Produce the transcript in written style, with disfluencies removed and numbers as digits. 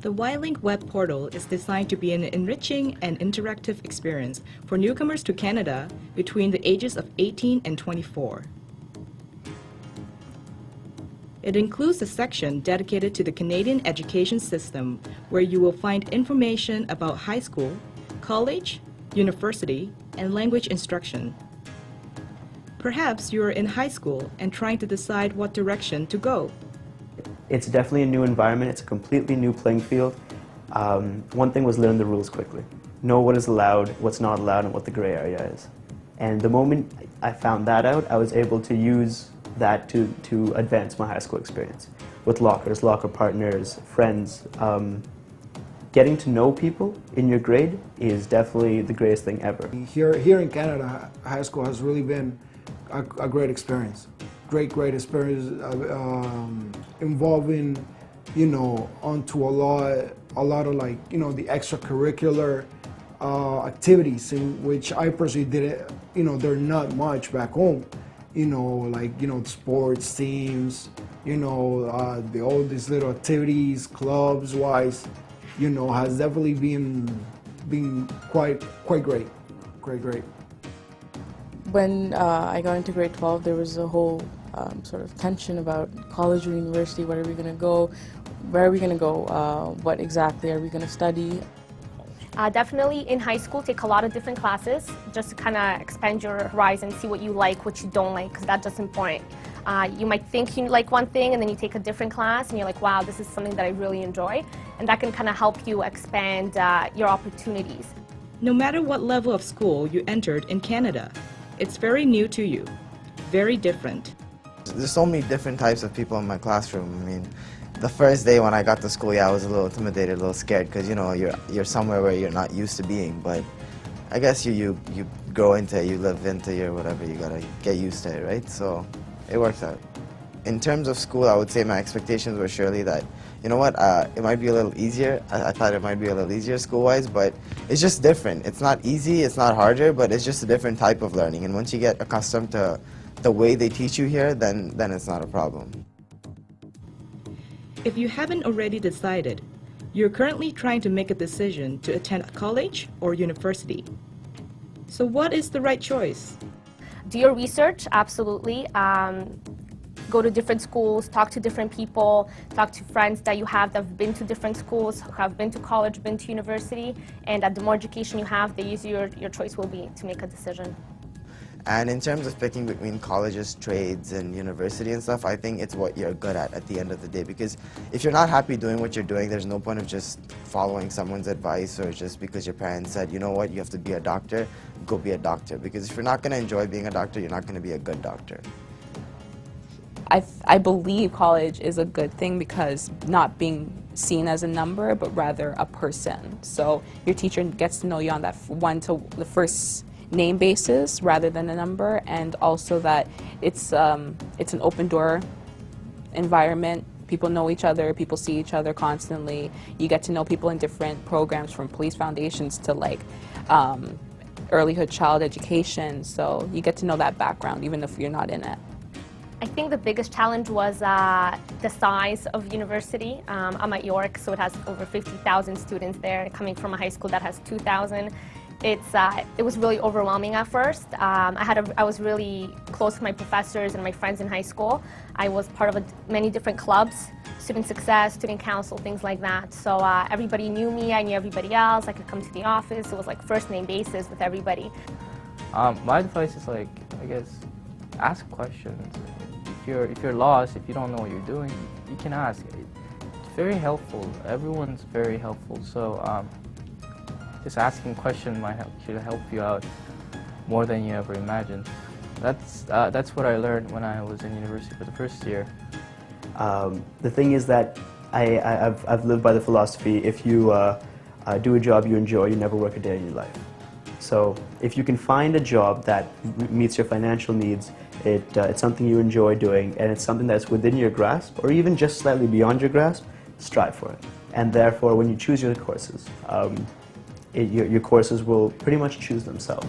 The Y-Link web portal is designed to be an enriching and interactive experience for newcomers to Canada between the ages of 18 and 24. It includes a section dedicated to the Canadian education system, where you will find information about high school, college, university, and language instruction. Perhaps you are in high school and trying to decide what direction to go. It's definitely a new environment. It's a completely new playing field. One thing was learn the rules quickly. Know what is allowed, what's not allowed, and what the gray area is. And the moment I found that out, I was able to use that to advance my high school experience with lockers, locker partners, friends. Getting to know people in your grade is definitely the greatest thing ever. Here in Canada, high school has really been a great experience. Great experience involving, onto a lot of like, the extracurricular activities in which I personally did it. They're not much back home. Like, sports teams, all these little activities, clubs wise, has definitely been quite great. Great. When I got into grade 12, there was a whole sort of tension about college or university. Where are we going to go? Where are we going to go? What exactly are we going to study? Definitely in high school, take a lot of different classes just to kind of expand your horizon, see what you like, what you don't like, because that's just important. You might think you like one thing and then you take a different class and you're like, wow, this is something that I really enjoy, and that can kind of help you expand your opportunities. No matter what level of school you entered in Canada, it's very new to you, very different. There's so many different types of people in my classroom. I mean, the first day when I got to school, yeah, I was a little intimidated, a little scared, because you're somewhere where you're not used to being. But I guess you grow into it, you live into your whatever. You gotta get used to it, right? So it works out. In terms of school, I would say my expectations were surely that, it might be a little easier. I thought it might be a little easier school-wise, but it's just different. It's not easy, it's not harder, but it's just a different type of learning. And once you get accustomed to the way they teach you here, then it's not a problem. If you haven't already decided, you're currently trying to make a decision to attend college or university. So what is the right choice? Do your research, absolutely. Go to different schools, talk to different people, talk to friends that you have that have been to different schools, who have been to college, been to university, and the more education you have, the easier your choice will be to make a decision. And in terms of picking between colleges, trades, and university and stuff, I think it's what you're good at the end of the day. Because if you're not happy doing what you're doing, there's no point of just following someone's advice, or just because your parents said, you know what, you have to be a doctor, go be a doctor. Because if you're not going to enjoy being a doctor, you're not going to be a good doctor. I believe college is a good thing because not being seen as a number, but rather a person. So your teacher gets to know you on that the first name basis rather than a number, and also that it's an open door environment. People know each other, people see each other constantly. You get to know people in different programs, from police foundations to like earlyhood child education. So you get to know that background even if you're not in it. I think the biggest challenge was the size of university. I'm at York, so it has over 50,000 students there, coming from a high school that has 2,000. It was really overwhelming at first. I was really close to my professors and my friends in high school. I was part of many different clubs, student success, student council, things like that. So everybody knew me, I knew everybody else. I could come to the office. It was like first name basis with everybody. My advice is I guess, ask questions. If you're lost, if you don't know what you're doing, you can ask. It's very helpful. Everyone's very helpful. So just asking questions should help you out more than you ever imagined. That's what I learned when I was in university for the first year. The thing is that I've lived by the philosophy: if you do a job you enjoy, you never work a day in your life. So if you can find a job that meets your financial needs, it's something you enjoy doing, and it's something that's within your grasp, or even just slightly beyond your grasp, strive for it. And therefore, when you choose your courses, your courses will pretty much choose themselves.